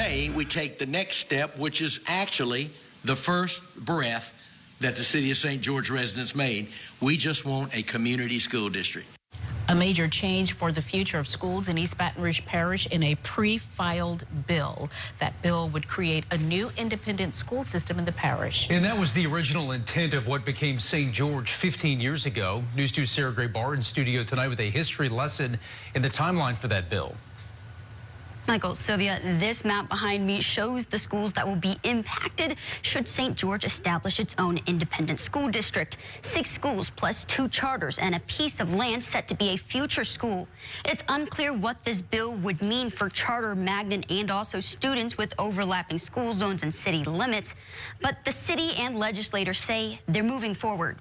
Today, we take the next step, which is actually the first breath that the City of St. George residents made. We just want a community school district. A major change for the future of schools in East Baton Rouge Parish in a pre-filed bill. That bill would create a new independent school system in the parish. And that was the original intent of what became St. George 15 years ago. News 2's Sarah Gray-Barr in studio tonight with a history lesson in the timeline for that bill. Michael, Sylvia, this map behind me shows the schools that will be impacted should St. George establish its own independent school district. 6 schools plus 2 charters and a piece of land set to be a future school. It's unclear what this bill would mean for charter, magnet, and also students with overlapping school zones and city limits. But the city and legislators say they're moving forward.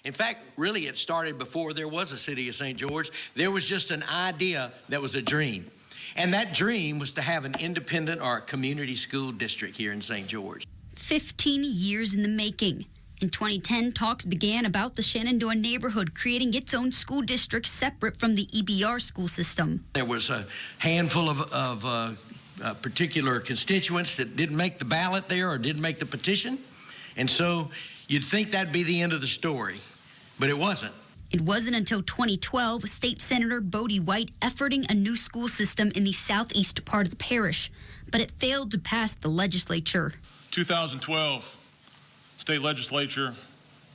In fact, really, it started before there was a City of St. George. There was just an idea that was a dream. And that dream was to have an independent or a community school district here in St. George. 15 years in the making. In 2010, talks began about the Shenandoah neighborhood creating its own school district separate from the EBR school system. There was a handful of particular constituents that didn't make the ballot there or didn't make the petition. And so you'd think that'd be the end of the story, but it wasn't. It wasn't until 2012, State Senator Bodie White efforting a new school system in the southeast part of the parish, but it failed to pass the legislature. 2012, state legislature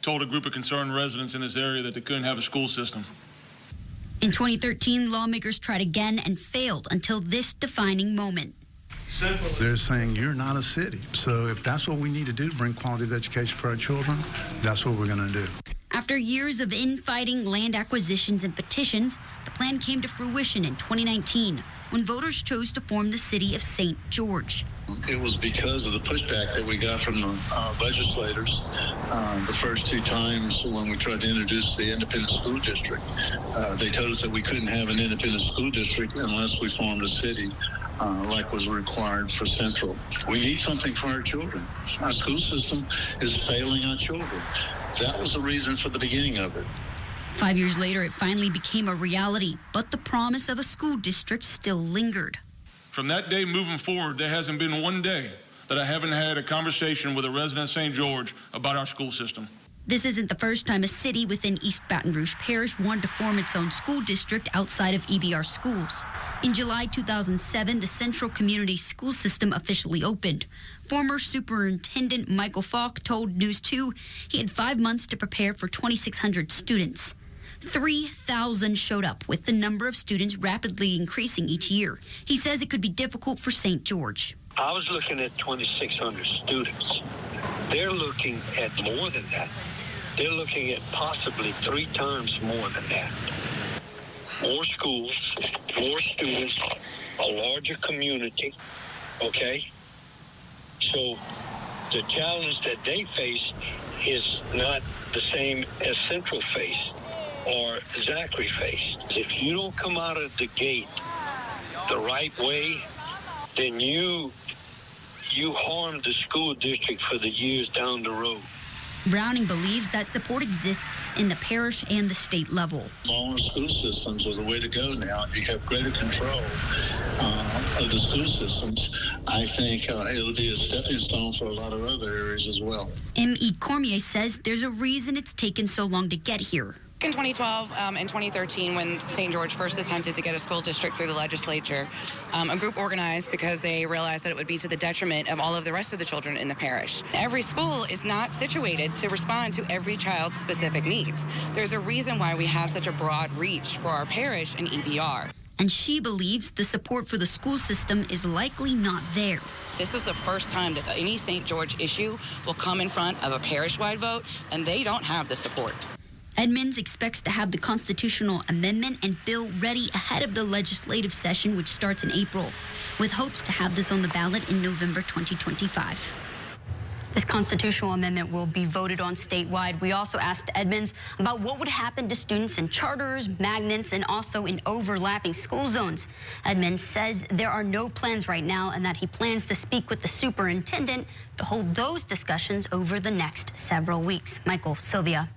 told a group of concerned residents in this area that they couldn't have a school system. In 2013, lawmakers tried again and failed until this defining moment. They're saying you're not a city. So if that's what we need to do to bring quality of education for our children, that's what we're going to do. After years of infighting, land acquisitions, and petitions, the plan came to fruition in 2019 when voters chose to form the city of St. George. It was because of the pushback that we got from the legislators the first 2 times when we tried to introduce the independent school district. They told us that we couldn't have an independent school district unless we formed a city like was required for Central. We need something for our children. Our school system is failing our children. That was the reason for the beginning of it. 5 years later, it finally became a reality, but the promise of a school district still lingered. From that day moving forward, there hasn't been one day that I haven't had a conversation with a resident of St. George about our school system. This isn't the first time a city within East Baton Rouge Parish wanted to form its own school district outside of EBR schools. In July 2007, the Central Community School System officially opened. Former Superintendent Michael Falk told News 2 he had 5 months to prepare for 2,600 students. 3,000 showed up, with the number of students rapidly increasing each year. He says it could be difficult for St. George. I was looking at 2,600 students. They're looking at more than that. They're looking at possibly 3 times more than that. More schools, more students, a larger community, okay? So the challenge that they face is not the same as Central faced or Zachary faced. If you don't come out of the gate the right way, then you harm the school district for the years down the road. Browning believes that support exists in the parish and the state level. Smaller school systems are the way to go now. You have greater control of the school systems. I think it'll be a stepping stone for a lot of other areas as well. M.E. Cormier says there's a reason it's taken so long to get here. In 2012 and 2013, when St. George first attempted to get a school district through the legislature, a group organized because they realized that it would be to the detriment of all of the rest of the children in the parish. Every school is not situated to respond to every child's specific needs. There's a reason why we have such a broad reach for our parish and EBR. And she believes the support for the school system is likely not there. This is the first time that any St. George issue will come in front of a parish-wide vote, and they don't have the support. Edmonds expects to have the constitutional amendment and bill ready ahead of the legislative session, which starts in April, with hopes to have this on the ballot in November 2025. This constitutional amendment will be voted on statewide. We also asked Edmonds about what would happen to students in charters, magnets, and also in overlapping school zones. Edmonds says there are no plans right now and that he plans to speak with the superintendent to hold those discussions over the next several weeks. Michael, Sylvia.